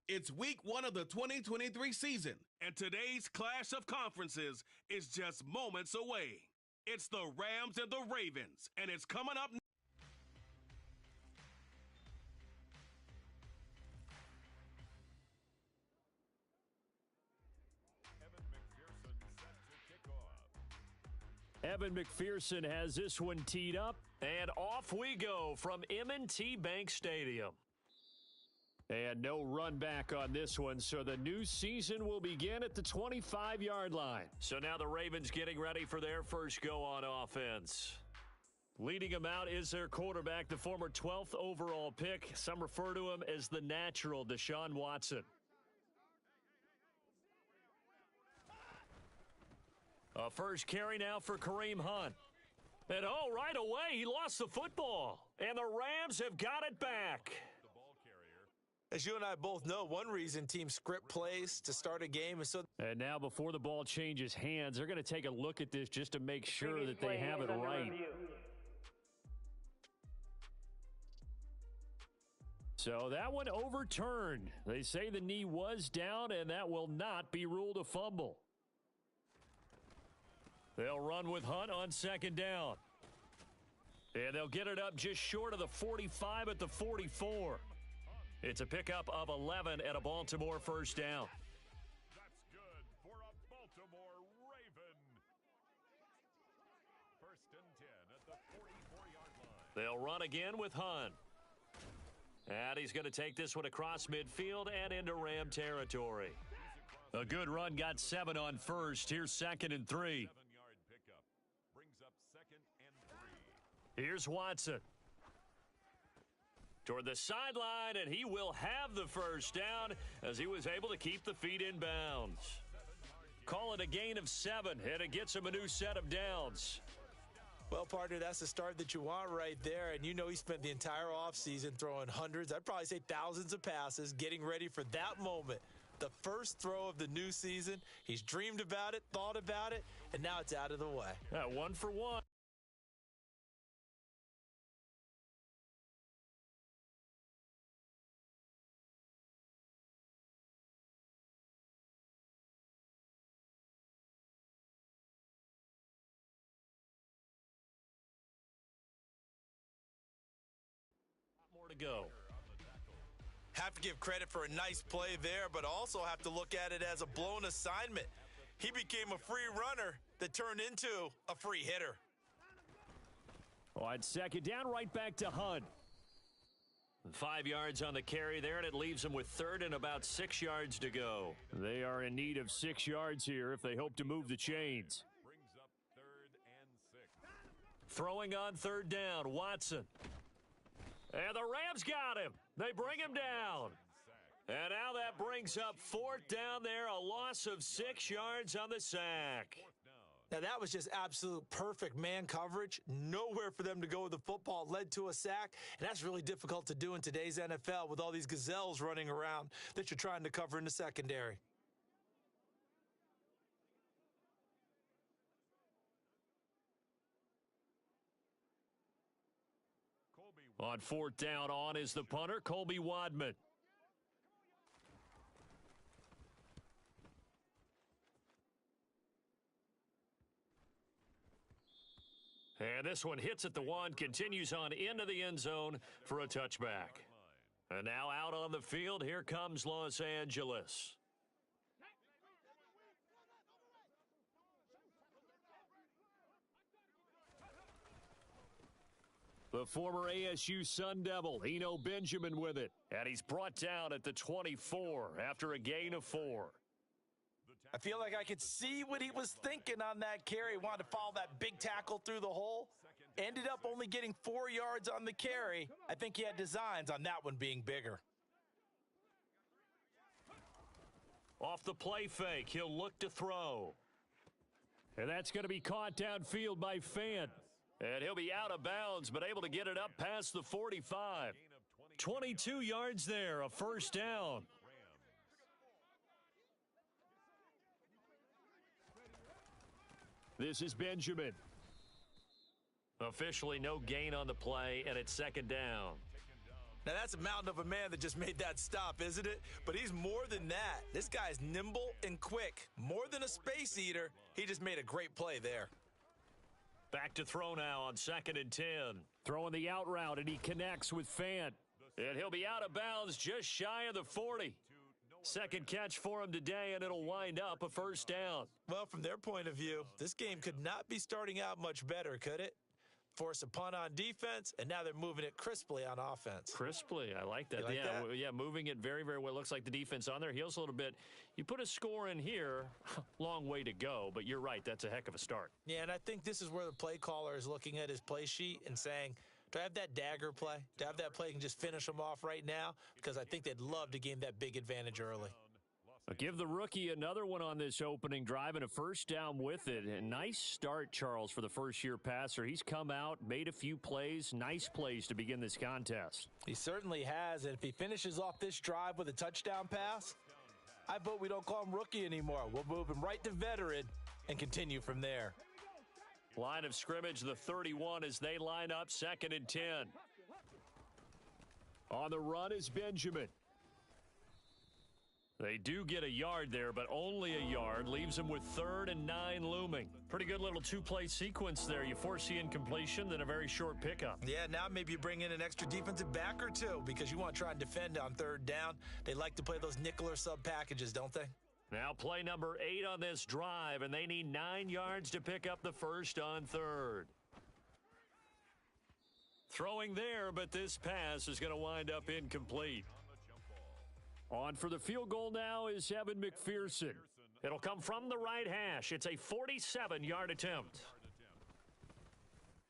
It's week 1 of the 2023 season, and today's clash of conferences is just moments away. It's the Rams and the Ravens, and it's coming up. Evan McPherson has this one teed up, and off we go from M&T Bank Stadium. And no run back on this one, so the new season will begin at the 25-yard line. So now the Ravens getting ready for their first go on offense. Leading them out is their quarterback, the former 12th overall pick. Some refer to him as the natural, Deshaun Watson. A first carry now for Kareem Hunt. And right away, he lost the football. And the Rams have got it back. As you and I both know, one reason team script plays to start a game is so. And now before the ball changes hands, they're going to take a look at this just to make sure that they have it right. So that one overturned. They say the knee was down, and that will not be ruled a fumble. They'll run with Hunt on second down. And they'll get it up just short of the 45 at the 44. It's a pickup of 11 at a Baltimore first down. That's good for a Baltimore Raven. First and 10 at the 44-yard line. They'll run again with Hunt. And he's going to take this one across midfield and into Ram territory. A good run, got 7 on first. Here's 2nd and 3. 7-yard pickup brings up 2nd and 3. Here's Watson. Toward the sideline, and he will have the first down as he was able to keep the feet in bounds. Call it a gain of 7, and it gets him a new set of downs. Well, partner, that's the start that you want right there. And you know he spent the entire offseason throwing hundreds, I'd probably say thousands of passes, getting ready for that moment. The first throw of the new season. He's dreamed about it, thought about it, and now it's out of the way. 1 for 1. More to go. Have to give credit for a nice play there, but also have to look at it as a blown assignment. He became a free runner that turned into a free hitter. On second down, right back to Hunt. 5 yards on the carry there, and it leaves them with 3rd and about 6 yards to go. They are in need of 6 yards here if they hope to move the chains. Brings up 3rd and 6. Throwing on 3rd down, Watson. And the Rams got him. They bring him down. And now that brings up 4th down there, a loss of 6 yards on the sack. Now that was just absolute perfect man coverage. Nowhere for them to go with the football. Led to a sack, and that's really difficult to do in today's NFL with all these gazelles running around that you're trying to cover in the secondary. On 4th down, on is the punter, Colby Wadman. And this one hits at the 1, continues on into the end zone for a touchback. And now out on the field, here comes Los Angeles. The former ASU Sun Devil, Eno Benjamin with it. And he's brought down at the 24 after a gain of 4. I feel like I could see what he was thinking on that carry. He wanted to follow that big tackle through the hole. Ended up only getting 4 yards on the carry. I think he had designs on that one being bigger. Off the play fake, he'll look to throw. And that's going to be caught downfield by Fant. And he'll be out of bounds, but able to get it up past the 45. 22 yards there, a first down. This is Benjamin. Officially no gain on the play, and it's 2nd down. Now, that's a mountain of a man that just made that stop, isn't it? But he's more than that. This guy's nimble and quick. More than a space eater, he just made a great play there. Back to throw now on 2nd and 10. Throwing the out route, and he connects with Fant. And he'll be out of bounds just shy of the 40. Second catch for him today, and it'll wind up a first down. Well, from their point of view, this game could not be starting out much better, could it? Force a punt on defense, and now they're moving it crisply on offense. Crisply, I like that. You like that? Yeah, moving it very, very well. Looks like the defense on their heels a little bit. You put a score in here, long way to go, but you're right, that's a heck of a start. Yeah, and I think this is where the play caller is looking at his play sheet and saying, do I have that dagger play? Do I have that play and just finish them off right now? Because I think they'd love to gain that big advantage early. I'll give the rookie another one on this opening drive and a first down with it. A nice start, Charles, for the first-year passer. He's come out, made a few plays, nice plays to begin this contest. He certainly has, and if he finishes off this drive with a touchdown pass, I vote we don't call him rookie anymore. We'll move him right to veteran and continue from there. Line of scrimmage, the 31 as they line up, 2nd and 10. On the run is Benjamin. They do get a yard there, but only a yard. Leaves them with 3rd and 9 looming. Pretty good little two-play sequence there. You force the incompletion, then a very short pickup. Yeah, now maybe you bring in an extra defensive back or two because you want to try and defend on 3rd down. They like to play those nickel or sub packages, don't they? Now play number 8 on this drive, and they need 9 yards to pick up the first on 3rd. Throwing there, but this pass is going to wind up incomplete. On for the field goal now is Evan McPherson. It'll come from the right hash. It's a 47-yard attempt.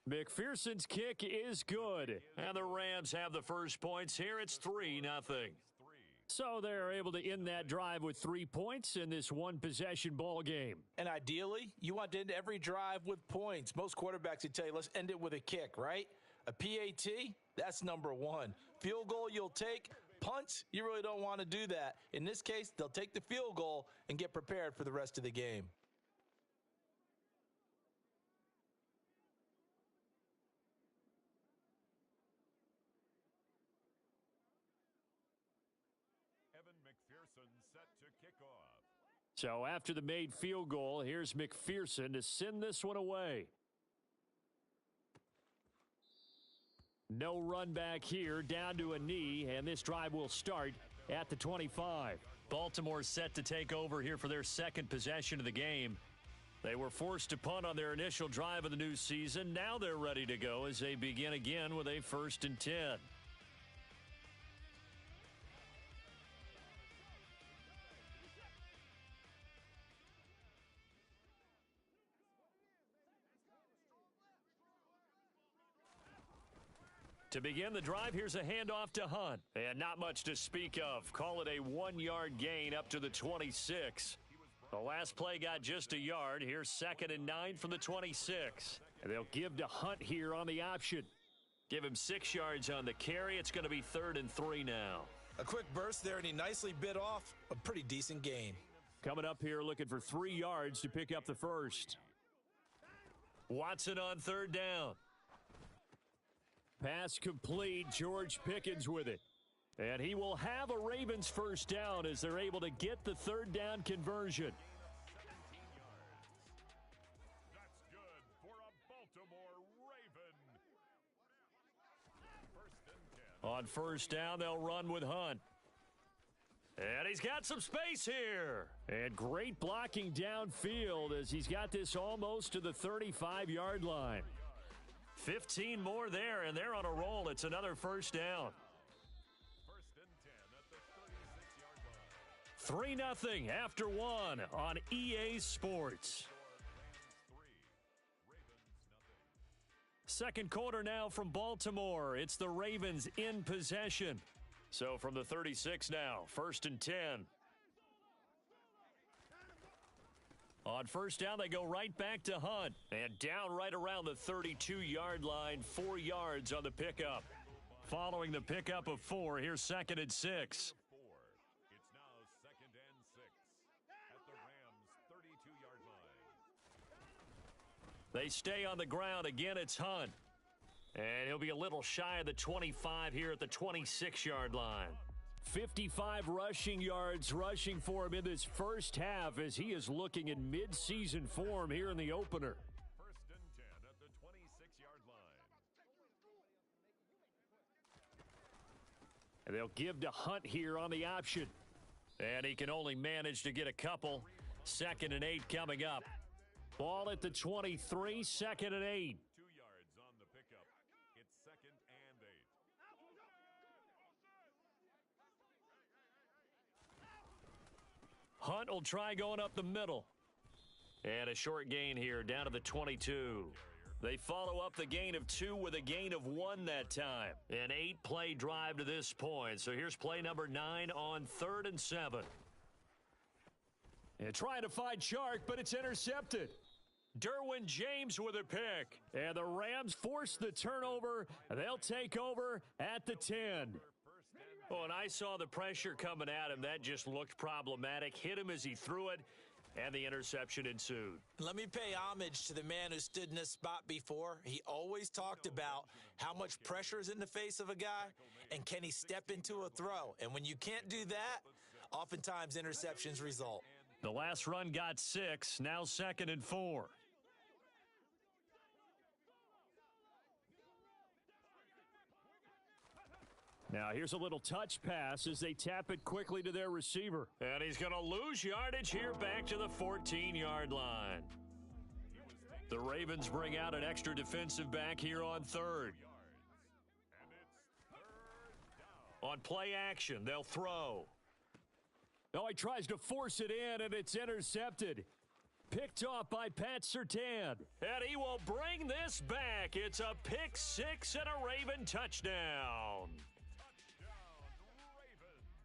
McPherson's kick is good. And the Rams have the first points here. It's 3-0. So they're able to end that drive with 3 points in this one-possession ball game. And ideally, you want to end every drive with points. Most quarterbacks would tell you, let's end it with a kick, right? A PAT, that's number 1. Field goal you'll take. Punts, you really don't want to do that. In this case, they'll take the field goal and get prepared for the rest of the game. Evan McPherson set to kick off. So after the made field goal, here's McPherson to send this one away. No run back here, down to a knee, and this drive will start at the 25. Baltimore set to take over here for their second possession of the game. They were forced to punt on their initial drive of the new season. Now they're ready to go as they begin again with a 1st and 10. To begin the drive, here's a handoff to Hunt. And not much to speak of. Call it a 1-yard gain up to the 26. The last play got just a yard. Here's 2nd and 9 from the 26. And they'll give to Hunt here on the option. Give him 6 yards on the carry. It's going to be 3rd and 3 now. A quick burst there, and he nicely bit off a pretty decent gain. Coming up here looking for 3 yards to pick up the first. Watson on 3rd down. Pass complete. George Pickens with it. And he will have a Ravens first down as they're able to get the 3rd down conversion. 17 yards. That's good for a Baltimore Raven. 1st and 10. On 1st down, they'll run with Hunt. And he's got some space here. And great blocking downfield as he's got this almost to the 35-yard line. 15 more there, and they're on a roll. It's another first down. 1st and 10 at the 36-yard line. 3-0 after 1 on EA Sports. Second quarter now from Baltimore. It's the Ravens in possession. So from the 36 now, 1st and 10. On 1st down, they go right back to Hunt. And down right around the 32-yard line, 4 yards on the pickup. Following the pickup of 4, here's 2nd and 6. It's now 2nd and 6 at the Rams' 32-yard line. They stay on the ground. Again, it's Hunt. And he'll be a little shy of the 25 here at the 26-yard line. 55 rushing yards rushing for him in this first half as he is looking in mid-season form here in the opener. First and 10 at the 26-yard line. And they'll give to Hunt here on the option. And he can only manage to get a couple. 2nd and 8 coming up. Ball at the 23, 2nd and 8. 2 yards on the pickup. It's 2nd and 8. Hunt will try going up the middle. And a short gain here down to the 22. They follow up the gain of 2 with a gain of 1 that time. An 8-play drive to this point. So here's play number 9 on 3rd and 7. And trying to find Shark, but it's intercepted. Derwin James with a pick. And the Rams force the turnover. They'll take over at the 10. Oh, and I saw the pressure coming at him. That just looked problematic. Hit him as he threw it, and the interception ensued. Let me pay homage to the man who stood in this spot before. He always talked about how much pressure is in the face of a guy, and can he step into a throw. And when you can't do that, oftentimes interceptions result. The last run got 6, now 2nd and 4. Now here's a little touch pass as they tap it quickly to their receiver. And he's going to lose yardage here back to the 14-yard line. The Ravens bring out an extra defensive back here on 3rd. On play action, they'll throw. Oh, he tries to force it in, and it's intercepted. Picked off by Pat Surtain. And he will bring this back. It's a pick 6 and a Raven touchdown.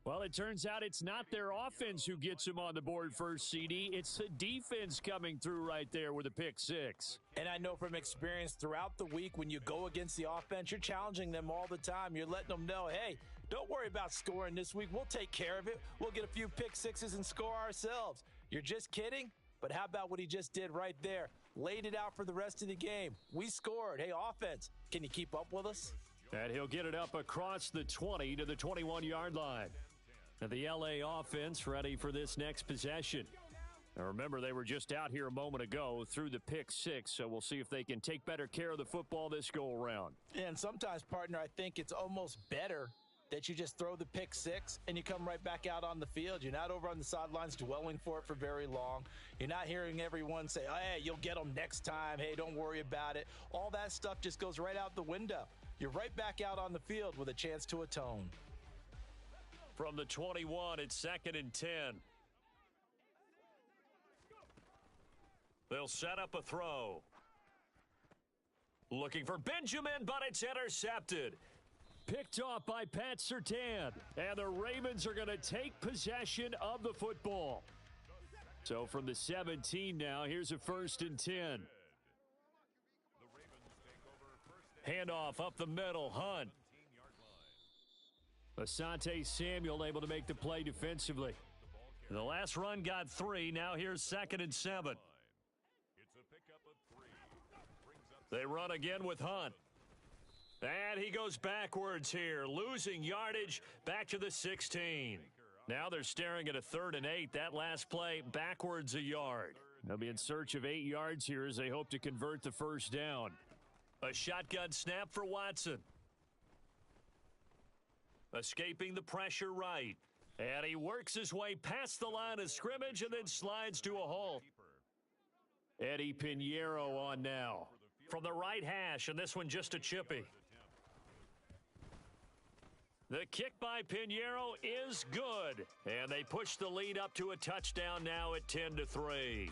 Well, it turns out it's not their offense who gets him on the board first, CD. It's the defense coming through right there with a pick 6. And I know from experience throughout the week when you go against the offense, you're challenging them all the time. You're letting them know, hey, don't worry about scoring this week. We'll take care of it. We'll get a few pick 6s and score ourselves. You're just kidding? But how about what he just did right there? Laid it out for the rest of the game. We scored. Hey, offense, can you keep up with us? And he'll get it up across the 20 to the 21-yard line. And the LA offense ready for this next possession. Now remember, they were just out here a moment ago through the pick 6, so we'll see if they can take better care of the football this go-around. And sometimes, partner, I think it's almost better that you just throw the pick 6 and you come right back out on the field. You're not over on the sidelines dwelling for it for very long. You're not hearing everyone say, oh, hey, you'll get them next time. Hey, don't worry about it. All that stuff just goes right out the window. You're right back out on the field with a chance to atone. From the 21, it's 2nd and 10. They'll set up a throw. Looking for Benjamin, but it's intercepted. Picked off by Pat Surtain. And the Ravens are going to take possession of the football. So from the 17 now, here's a 1st and 10. Handoff up the middle, Hunt. Asante Samuel able to make the play defensively. The last run got 3. Now here's 2nd and 7. They run again with Hunt. And he goes backwards here, losing yardage back to the 16. Now they're staring at a 3rd and 8. That last play backwards a yard. They'll be in search of 8 yards here as they hope to convert the first down. A shotgun snap for Watson. Escaping the pressure right. And he works his way past the line of scrimmage and then slides to a halt. Eddie Pinheiro on now. From the right hash, and this one just a chippy. The kick by Pinheiro is good. And they push the lead up to a touchdown now at 10-3.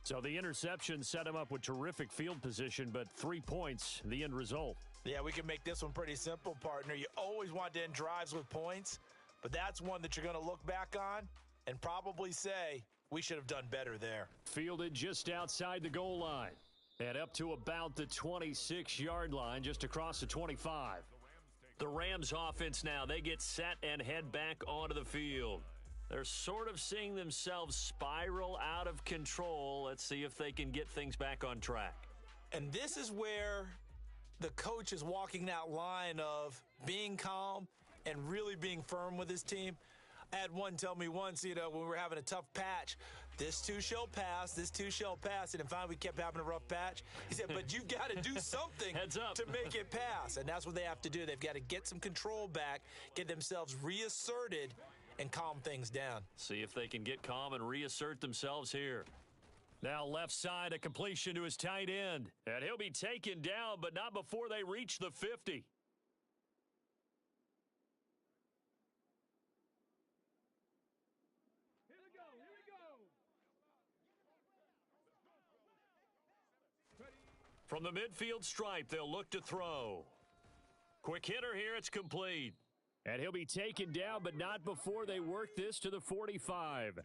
So the interception set him up with terrific field position, but 3 points, the end result. Yeah, we can make this one pretty simple, partner. You always want to end drives with points, but that's one that you're going to look back on and probably say, we should have done better there. Fielded just outside the goal line and up to about the 26-yard line, just across the 25. The Rams offense now, they get set and head back onto the field. They're sort of seeing themselves spiral out of control. Let's see if they can get things back on track. And this is where the coach is walking that line of being calm and really being firm with his team. I had one tell me once, when we were having a tough patch, this too shall pass, this too shall pass. And then finally we kept having a rough patch. He said, but you've got to do something Heads up. to make it pass. And that's what they have to do. They've got to get some control back, get themselves reasserted, and calm things down. See if they can get calm and reassert themselves here. Now left side, a completion to his tight end. And he'll be taken down, but not before they reach the 50. From the midfield stripe, they'll look to throw. Quick hitter here, it's complete. And he'll be taken down, but not before they work this to the 45.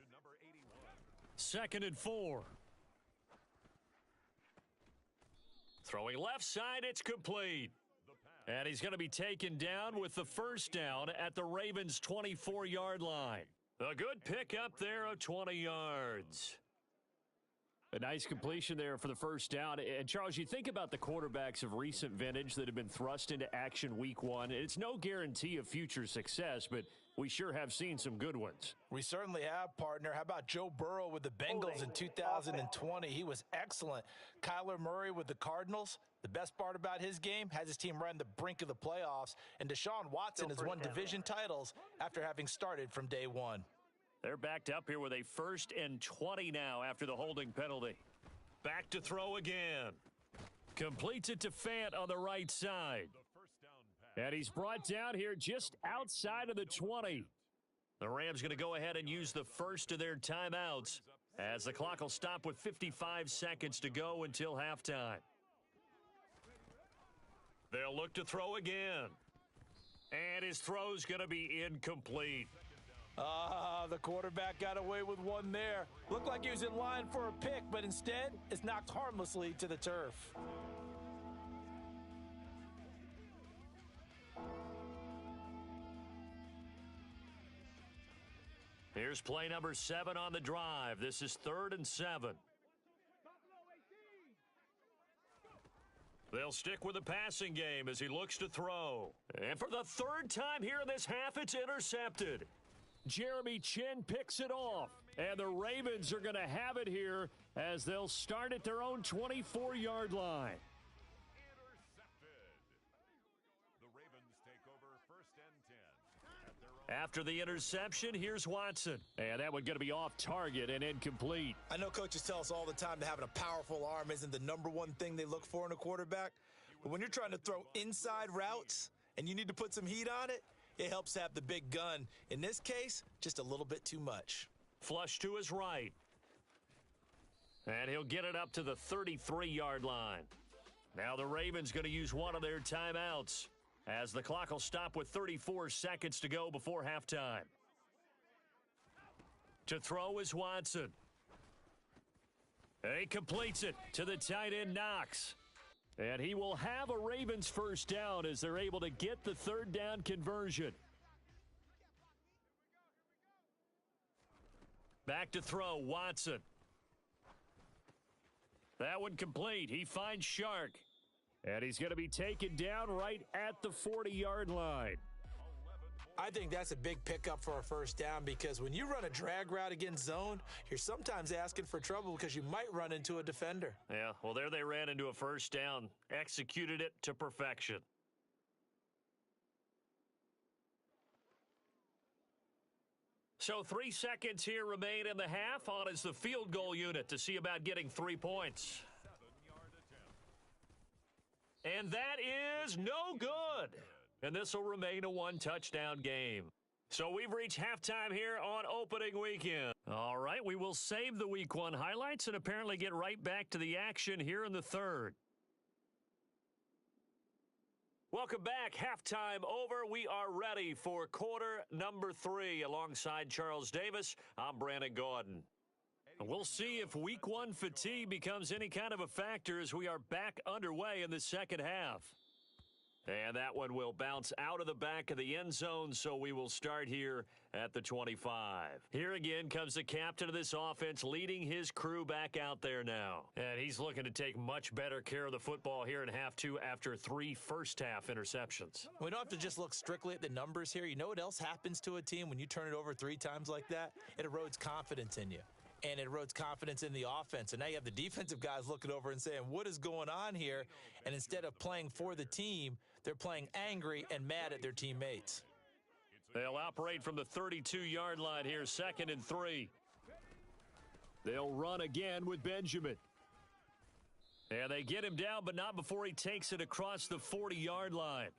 2nd and 4. Throwing left side, it's complete. And he's going to be taken down with the first down at the Ravens' 24-yard line. A good pickup there of 20 yards. A nice completion there for the first down. And, Charles, you think about the quarterbacks of recent vintage that have been thrust into action week one. It's no guarantee of future success, but we sure have seen some good ones. We certainly have, partner. How about Joe Burrow with the Bengals in 2020? He was excellent. Kyler Murray with the Cardinals. The best part about his game, has his team right on the brink of the playoffs. And Deshaun Watson has won division titles after having started from day one. They're backed up here with a 1st and 20 now after the holding penalty. Back to throw again. Completes it to Fant on the right side. And he's brought down here just outside of the 20. The Rams going to go ahead and use the first of their timeouts as the clock will stop with 55 seconds to go until halftime. They'll look to throw again. And his throw's going to be incomplete. The quarterback got away with one there. Looked like he was in line for a pick, but instead, it's knocked harmlessly to the turf. Here's play number 7 on the drive. This is 3rd and 7. They'll stick with the passing game as he looks to throw. And for the 3rd time here in this half, it's intercepted. Jeremy Chin picks it off. And the Ravens are going to have it here as they'll start at their own 24-yard line. The Ravens take over 1st and 10 at their own. After the interception, here's Watson. And that one going to be off target and incomplete. I know coaches tell us all the time that having a powerful arm isn't the number one thing they look for in a quarterback. But when you're trying to throw inside routes and you need to put some heat on it, it helps have the big gun. In this case, just a little bit too much. Flush to his right. And he'll get it up to the 33-yard line. Now the Ravens going to use one of their timeouts as the clock will stop with 34 seconds to go before halftime. To throw is Watson. And he completes it to the tight end Knox. And he will have a Ravens first down as they're able to get the 3rd down conversion. Back to throw, Watson. That one complete. He finds Shark. And he's going to be taken down right at the 40-yard line. I think that's a big pickup for a first down because when you run a drag route against zone, you're sometimes asking for trouble because you might run into a defender. Yeah, well, there they ran into a first down, executed it to perfection. So 3 seconds here remain in the half. On is the field goal unit to see about getting 3 points. And that is no good. And this will remain a 1-touchdown game. So we've reached halftime here on opening weekend. All right, we will save the week 1 highlights and apparently get right back to the action here in the 3rd. Welcome back. Halftime over. We are ready for quarter number 3 alongside Charles Davis. I'm Brandon Gordon. And we'll see if week 1 fatigue becomes any kind of a factor as we are back underway in the second half. And that one will bounce out of the back of the end zone, so we will start here at the 25. Here again comes the captain of this offense, leading his crew back out there now. And he's looking to take much better care of the football here in half two after 3 first-half interceptions. We don't have to just look strictly at the numbers here. You know what else happens to a team when you turn it over 3 times like that? It erodes confidence in you. And it erodes confidence in the offense. And now you have the defensive guys looking over and saying, what is going on here? And instead of playing for the team, they're playing angry and mad at their teammates. They'll operate from the 32-yard line here, 2nd and 3. They'll run again with Benjamin. And they get him down, but not before he takes it across the 40-yard line.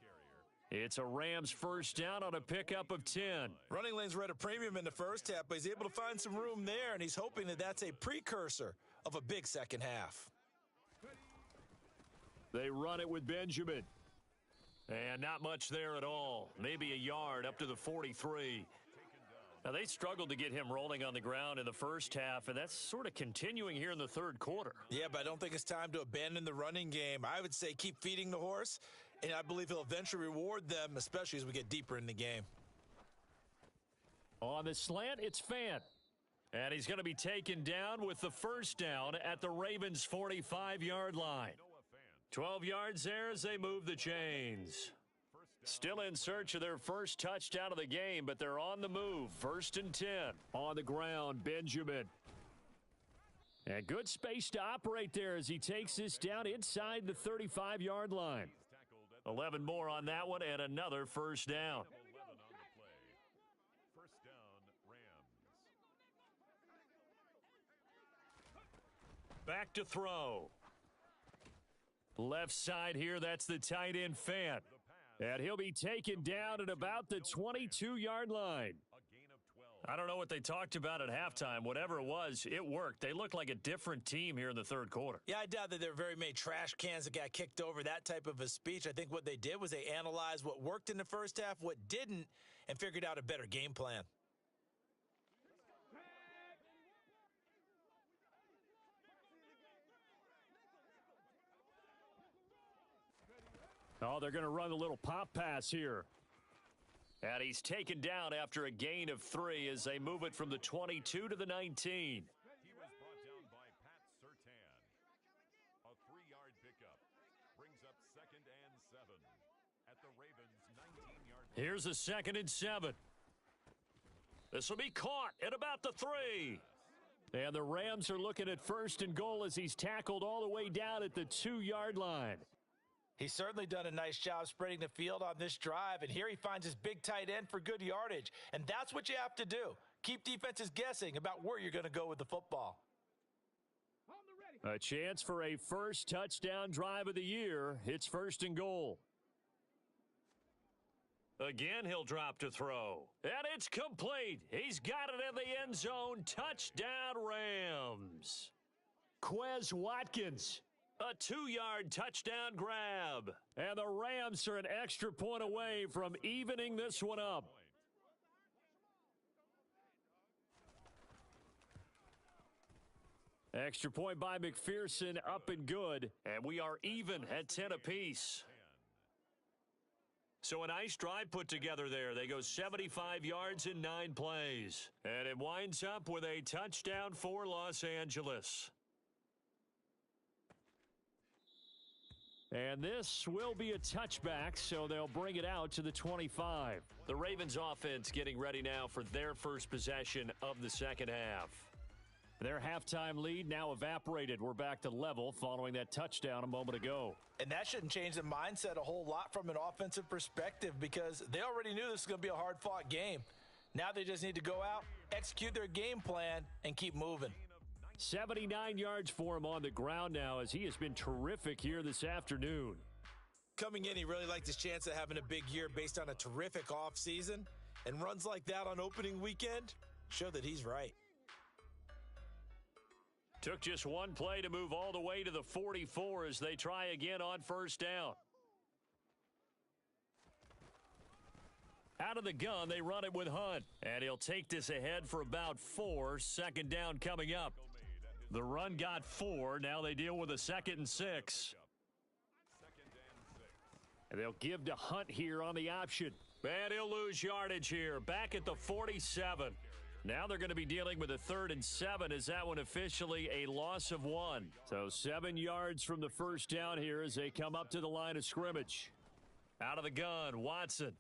It's a Rams first down on a pickup of 10. Running lanes were at a premium in the first half, but he's able to find some room there, and he's hoping that that's a precursor of a big second half. They run it with Benjamin. And not much there at all. Maybe a yard up to the 43. Now, they struggled to get him rolling on the ground in the first half, and that's sort of continuing here in the third quarter. Yeah, but I don't think it's time to abandon the running game. I would say keep feeding the horse, and I believe he'll eventually reward them, especially as we get deeper in the game. On the slant, it's Fant. And he's going to be taken down with the first down at the Ravens' 45-yard line. 12 yards there as they move the chains. Still in search of their first touchdown of the game, but they're on the move. 1st and 10. On the ground, Benjamin. And good space to operate there as he takes this down inside the 35-yard line. 11 more on that one and another first down. Back to throw. Left side here, that's the tight end Fant. And he'll be taken down at about the 22-yard line. I don't know what they talked about at halftime. Whatever it was, it worked. They look like a different team here in the third quarter. Yeah, I doubt that there were very many trash cans that got kicked over, that type of a speech. I think what they did was they analyzed what worked in the first half, what didn't, and figured out a better game plan. Oh, they're going to run a little pop pass here. And he's taken down after a gain of 3 as they move it from the 22 to the 19. He was brought down by Pat Surtain. A 3-yard pickup brings up 2nd and 7 at the Ravens' 19-yard line. Here's a 2nd and 7. This will be caught at about the 3. And the Rams are looking at 1st and goal as he's tackled all the way down at the 2-yard line. He's certainly done a nice job spreading the field on this drive, and here he finds his big tight end for good yardage. And that's what you have to do. Keep defenses guessing about where you're going to go with the football. A chance for a first touchdown drive of the year. It's 1st and goal. Again, he'll drop to throw. And it's complete. He's got it in the end zone. Touchdown, Rams. Quez Watkins. A 2-yard touchdown grab. And the Rams are an extra point away from evening this one up. Extra point by McPherson, up and good. And we are even at 10 apiece. So a nice drive put together there. They go 75 yards in 9 plays. And it winds up with a touchdown for Los Angeles. And this will be a touchback, so they'll bring it out to the 25. The Ravens offense getting ready now for their first possession of the second half. Their halftime lead now evaporated. We're back to level following that touchdown a moment ago. And that shouldn't change the mindset a whole lot from an offensive perspective because they already knew this was going to be a hard-fought game. Now they just need to go out, execute their game plan, and keep moving. 79 yards for him on the ground now as he has been terrific here this afternoon. Coming in, he really liked his chance of having a big year based on a terrific offseason. And runs like that on opening weekend show that he's right. Took just one play to move all the way to the 44 as they try again on first down. Out of the gun, they run it with Hunt. And he'll take this ahead for about 4. 2nd down coming up. The run got 4. Now they deal with a 2nd and 6. And they'll give to Hunt here on the option. And he'll lose yardage here, back at the 47. Now they're going to be dealing with a 3rd and 7 as that one officially a loss of 1. So 7 yards from the first down here as they come up to the line of scrimmage. Out of the gun, Watson.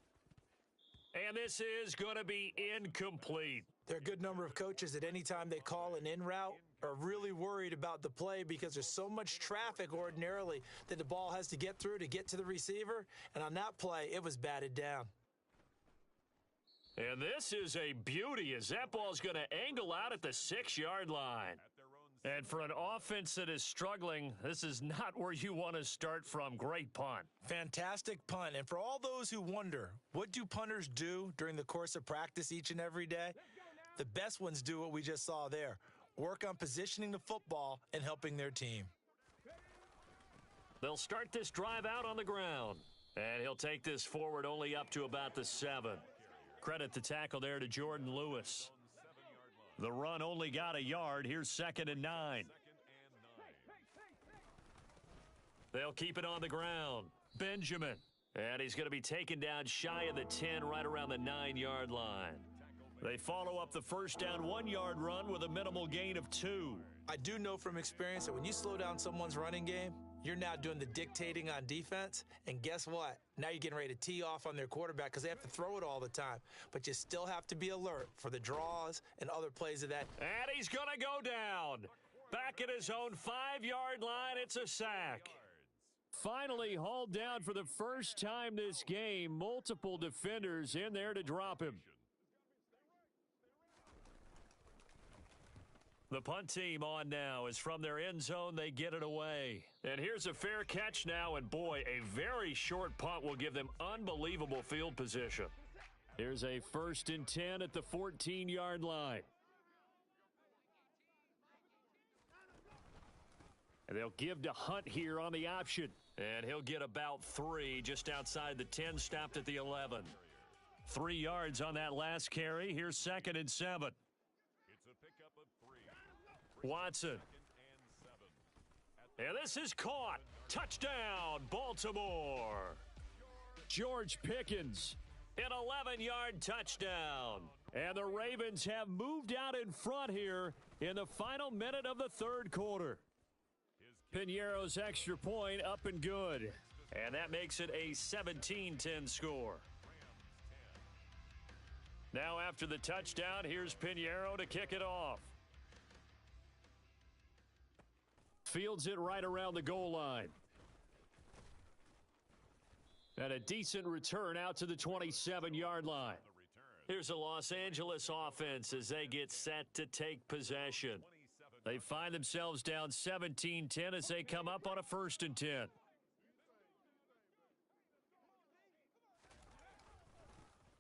And this is going to be incomplete. There are a good number of coaches that any time they call an in route are really worried about the play because there's so much traffic ordinarily that the ball has to get through to get to the receiver. And on that play, it was batted down. And this is a beauty as that ball's going to angle out at the 6-yard line. And for an offense that is struggling, this is not where you want to start from. Great punt. Fantastic punt. And for all those who wonder, what do punters do during the course of practice each and every day? The best ones do what we just saw there. Work on positioning the football and helping their team. They'll start this drive out on the ground. And he'll take this forward only up to about the 7. Credit the tackle there to Jordan Lewis. The run only got a yard. Here's 2nd and 9. They'll keep it on the ground. Benjamin. And he's going to be taken down shy of the 10, right around the 9-yard line. They follow up the first down 1-yard run with a minimal gain of 2. I do know from experience that when you slow down someone's running game, you're now doing the dictating on defense. And guess what? Now you're getting ready to tee off on their quarterback because they have to throw it all the time. But you still have to be alert for the draws and other plays of that. And he's going to go down. Back at his own 5-yard line, it's a sack. Finally hauled down for the first time this game. Multiple defenders in there to drop him. The punt team on now is from their end zone. They get it away. And here's a fair catch now. And boy, a very short punt will give them unbelievable field position. Here's a 1st and 10 at the 14-yard line. And they'll give to Hunt here on the option. And he'll get about 3 just outside the 10, stopped at the 11. 3 yards on that last carry. Here's 2nd and 7. Watson. And this is caught. Touchdown, Baltimore. George Pickens, an 11-yard touchdown. And the Ravens have moved out in front here in the final minute of the 3rd quarter. Piñeiro's extra point up and good. And that makes it a 17-10 score. Now after the touchdown, here's Piñeiro to kick it off. Fields it right around the goal line. And a decent return out to the 27-yard line. Here's a Los Angeles offense as they get set to take possession. They find themselves down 17-10 as they come up on a 1st and 10.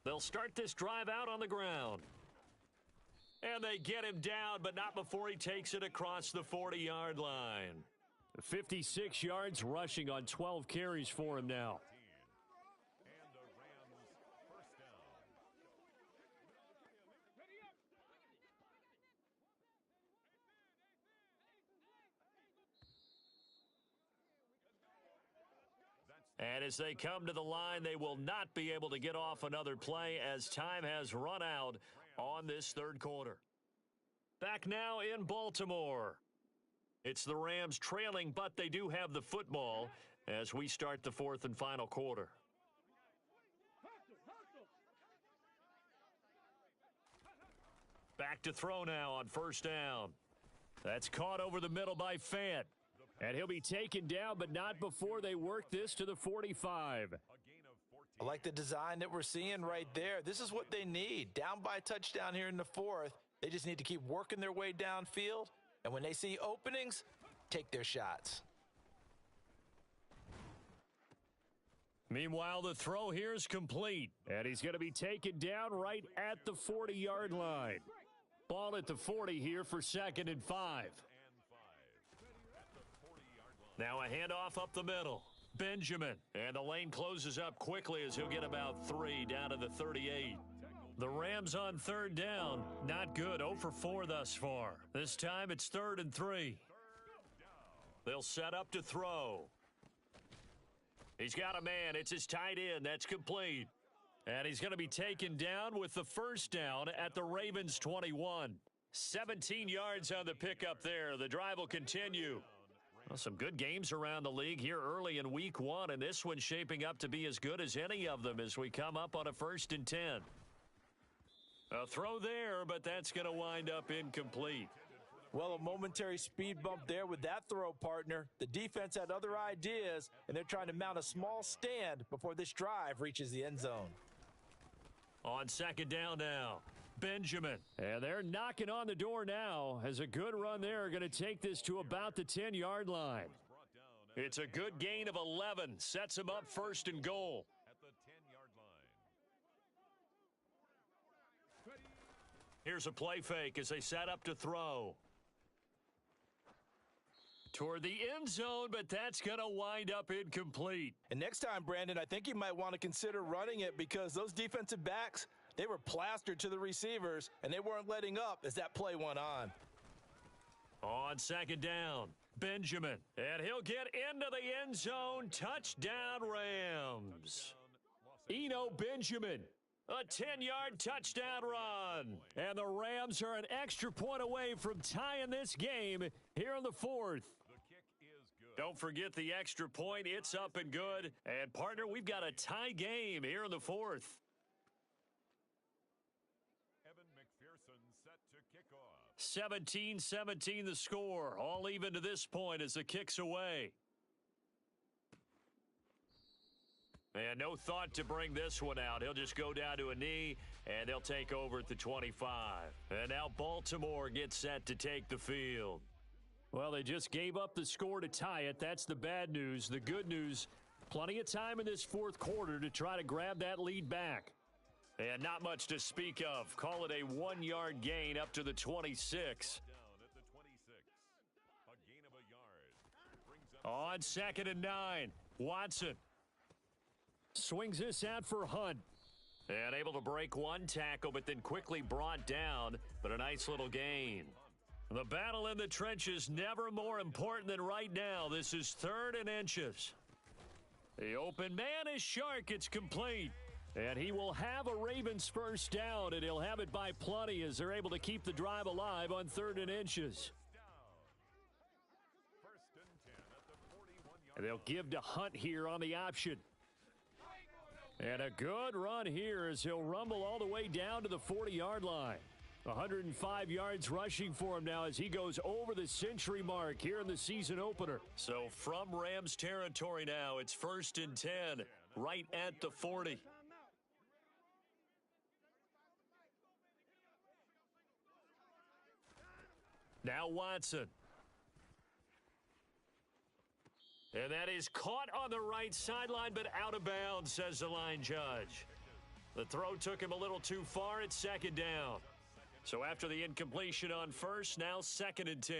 They'll start this drive out on the ground. And they get him down, but not before he takes it across the 40-yard line. 56 yards rushing on 12 carries for him now. And as they come to the line, they will not be able to get off another play as time has run out on this 3rd quarter. Back now in Baltimore. It's the Rams trailing, but they do have the football as we start the 4th and final quarter. Back to throw now on 1st down. That's caught over the middle by Fant. And he'll be taken down, but not before they work this to the 45. I like the design that we're seeing right there. This is what they need. Down by a touchdown here in the 4th. They just need to keep working their way downfield. And when they see openings, take their shots. Meanwhile, the throw here is complete. And he's going to be taken down right at the 40-yard line. Ball at the 40 here for 2nd and 5. Now a handoff up the middle. Benjamin. And the lane closes up quickly as he'll get about 3 down to the 38. The Rams on 3rd down. Not good. 0 for 4 thus far. This time it's 3rd and 3. They'll set up to throw. He's got a man. It's his tight end. That's complete. And he's going to be taken down with the first down at the Ravens 21. 17 yards on the pickup there. The drive will continue. Well, some good games around the league here early in week 1, and this one's shaping up to be as good as any of them as we come up on a 1st and 10. A throw there, but that's going to wind up incomplete. Well, a momentary speed bump there with that throw, partner. The defense had other ideas, and they're trying to mount a small stand before this drive reaches the end zone. On 2nd down now, Benjamin. And they're knocking on the door now as a good run there going to take this to about the 10-yard line. It's a good gain of 11. Sets him up 1st and goal. At the 10-yard line. Here's a play fake as they set up to throw. Toward the end zone, but that's going to wind up incomplete. And next time, Brandon, I think you might want to consider running it because those defensive backs, they were plastered to the receivers, and they weren't letting up as that play went on. On 2nd down, Benjamin. And he'll get into the end zone. Touchdown, Rams. Eno Benjamin. A 10-yard touchdown run. And the Rams are an extra point away from tying this game here in the 4th. Don't forget the extra point. It's up and good. And, partner, we've got a tie game here in the 4th. Evan McPherson set to kick off. 17-17 the score. All even to this point as the kick's away. And no thought to bring this one out. He'll just go down to a knee, and they'll take over at the 25. And now Baltimore gets set to take the field. Well, they just gave up the score to tie it. That's the bad news. The good news, plenty of time in this 4th quarter to try to grab that lead back. And not much to speak of. Call it a 1-yard gain up to the 26. Down at the 26. A gain of a yard. On 2nd and 9, Watson swings this out for Hunt. And able to break one tackle, but then quickly brought down. But a nice little gain. The battle in the trenches never more important than right now. This is 3rd and inches. The open man is Shark. It's complete. And he will have a Ravens first down, and he'll have it by plenty as they're able to keep the drive alive on 3rd and inches. And they'll give to Hunt here on the option. And a good run here as he'll rumble all the way down to the 40-yard line. 105 yards rushing for him now as he goes over the century mark here in the season opener. So from Rams territory now, it's 1st and 10, right at the 40. Now Watson. And that is caught on the right sideline, but out of bounds, says the line judge. The throw took him a little too far. It's 2nd down. So after the incompletion on 1st, now 2nd and 10.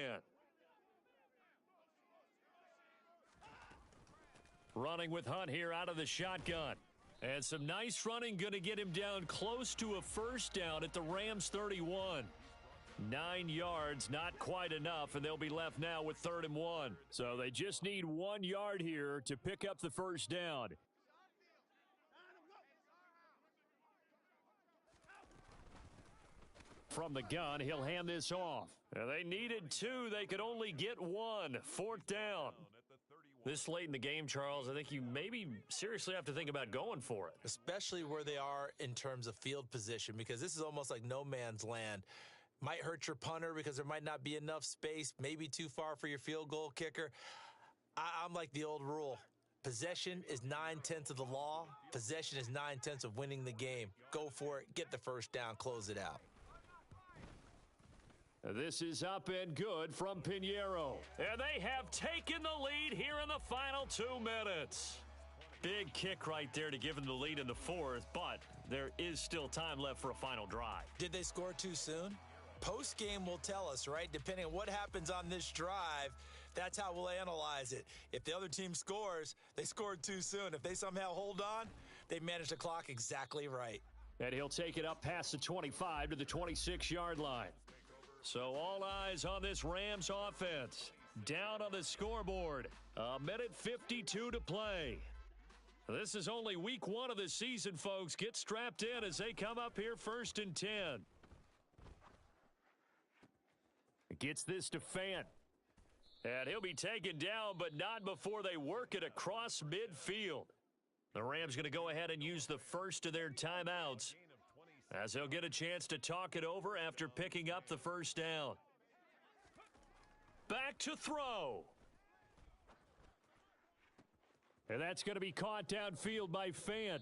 Running with Hunt here out of the shotgun. And some nice running going to get him down close to a first down at the Rams 31. 9 yards, not quite enough, and they'll be left now with 3rd and 1. So they just need 1 yard here to pick up the first down. From the gun, he'll hand this off. And they needed 2. They could only get 1. 4th down. This late in the game, Charles, I think you maybe seriously have to think about going for it. Especially where they are in terms of field position, because this is almost like no man's land. Might hurt your punter because there might not be enough space, maybe too far for your field goal kicker. I'm like the old rule. Possession is 9/10 of the law. Possession is 9/10 of winning the game. Go for it. Get the first down. Close it out. This is up and good from Pinheiro. And they have taken the lead here in the final 2 minutes. Big kick right there to give them the lead in the 4th, but there is still time left for a final drive. Did they score too soon? Post-game will tell us, right? Depending on what happens on this drive, that's how we'll analyze it. If the other team scores, they scored too soon. If they somehow hold on, they managed the clock exactly right. And he'll take it up past the 25 to the 26-yard line. So all eyes on this Rams offense. Down on the scoreboard. 1:52 to play. This is only week 1 of the season, folks. Get strapped in as they come up here 1st and 10. Gets this to Fant. And he'll be taken down, but not before they work it across midfield. The Rams going to go ahead and use the first of their timeouts as they'll get a chance to talk it over after picking up the first down. Back to throw. And that's going to be caught downfield by Fant.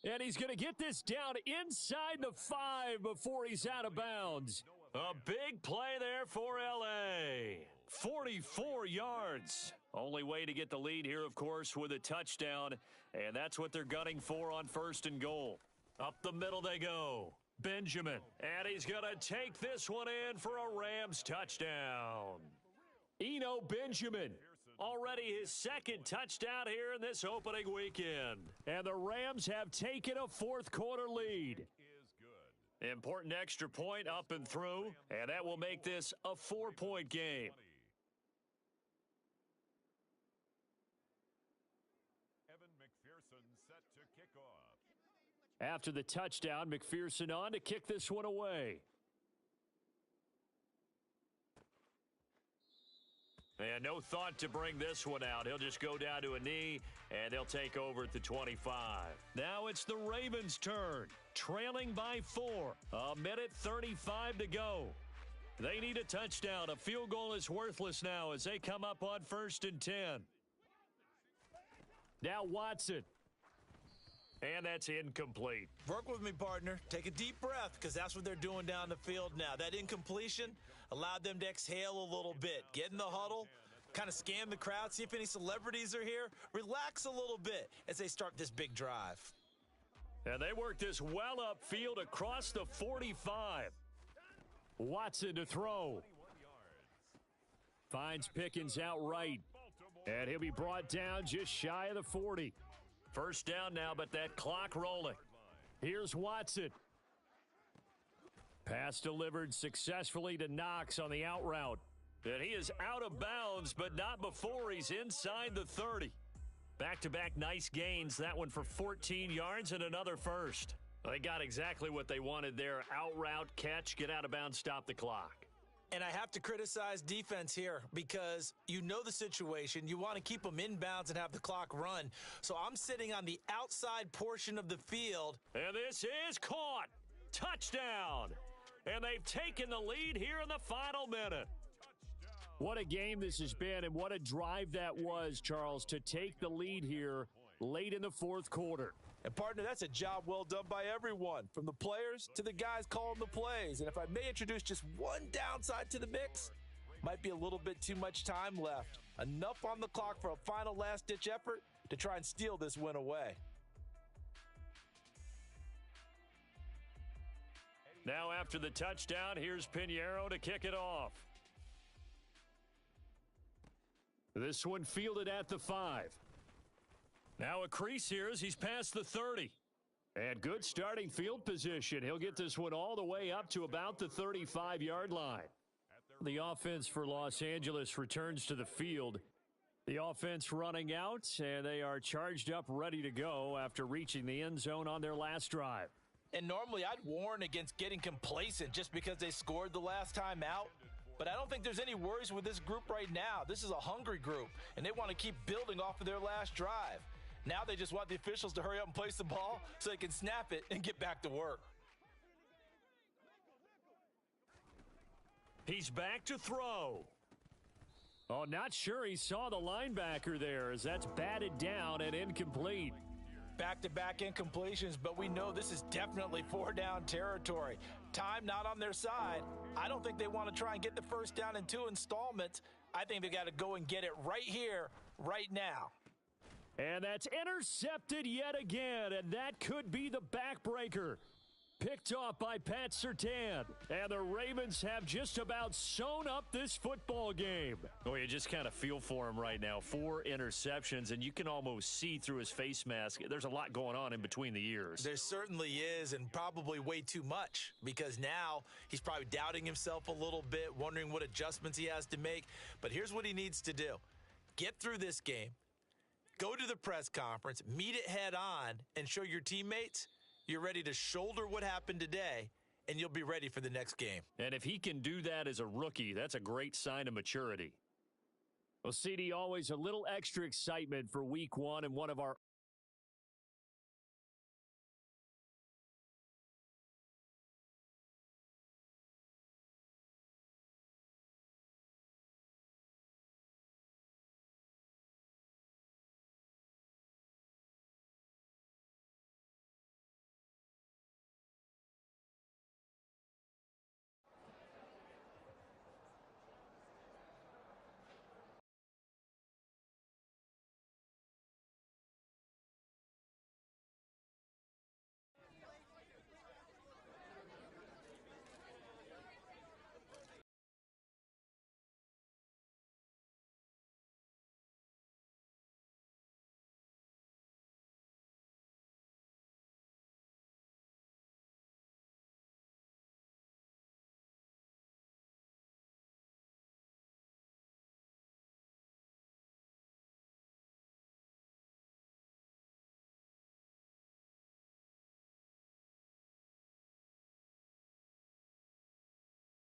And he's going to get this down inside the 5 before he's out of bounds. A big play there for L.A. 44 yards. Only way to get the lead here, of course, with a touchdown. And that's what they're gunning for on 1st and goal. Up the middle they go. Benjamin. And he's going to take this one in for a Rams touchdown. Eno Benjamin. Already his 2nd touchdown here in this opening weekend. And the Rams have taken a 4th quarter lead. Important extra point up and through, and that will make this a 4-point game. After the touchdown, McPherson on to kick this one away. And no thought to bring this one out. He'll just go down to a knee, and they'll take over at the 25. Now it's the Ravens' turn, trailing by 4. 1:35 to go. They need a touchdown. A field goal is worthless now as they come up on 1st and 10. Now Watson. And that's incomplete. Work with me, partner. Take a deep breath, because that's what they're doing down the field now. That incompletion allowed them to exhale a little bit. Get in the huddle, kind of scan the crowd, see if any celebrities are here. Relax a little bit as they start this big drive. And they work this well upfield across the 45. Watson to throw. Finds Pickens outright. And he'll be brought down just shy of the 40. First down now, but that clock rolling. Here's Watson. Pass delivered successfully to Knox on the out route. And he is out of bounds, but not before he's inside the 30. Back-to-back nice gains. That one for 14 yards and another first. They got exactly what they wanted there. Out route, catch, get out of bounds, stop the clock. And I have to criticize defense here because you know the situation. You want to keep them inbounds and have the clock run. So I'm sitting on the outside portion of the field. And this is caught. Touchdown. And they've taken the lead here in the final minute. What a game this has been, and what a drive that was, Charles, to take the lead here late in the 4th quarter. And, partner, that's a job well done by everyone, from the players to the guys calling the plays. And if I may introduce just one downside to the mix, might be a little bit too much time left. Enough on the clock for a final last-ditch effort to try and steal this win away. Now after the touchdown, here's Pinheiro to kick it off. This one fielded at the 5. Now a crease here as he's past the 30. And good starting field position. He'll get this one all the way up to about the 35-yard line. The offense for Los Angeles returns to the field. The offense running out, and they are charged up, ready to go after reaching the end zone on their last drive. And normally I'd warn against getting complacent just because they scored the last time out. But I don't think there's any worries with this group right now. This is a hungry group, and they want to keep building off of their last drive. Now they just want the officials to hurry up and place the ball so they can snap it and get back to work. He's back to throw. Oh, not sure he saw the linebacker there as that's batted down and incomplete. Back-to-back incompletions, but we know this is definitely 4-down territory. Time not on their side. I don't think they want to try and get the first down in 2 installments. I think they got to go and get it right here, right now. And that's intercepted yet again, and that could be the backbreaker. Picked off by Pat Surtain. And the Ravens have just about sewn up this football game. Oh, you just kind of feel for him right now. 4 interceptions, and you can almost see through his face mask. There's a lot going on in between the ears. There certainly is, and probably way too much, because now he's probably doubting himself a little bit, wondering what adjustments he has to make. But here's what he needs to do. Get through this game. go to the press conference, meet it head on, and show your teammates you're ready to shoulder what happened today, and you'll be ready for the next game. And if he can do that as a rookie, that's a great sign of maturity. Well, CD, always a little extra excitement for week one and one of our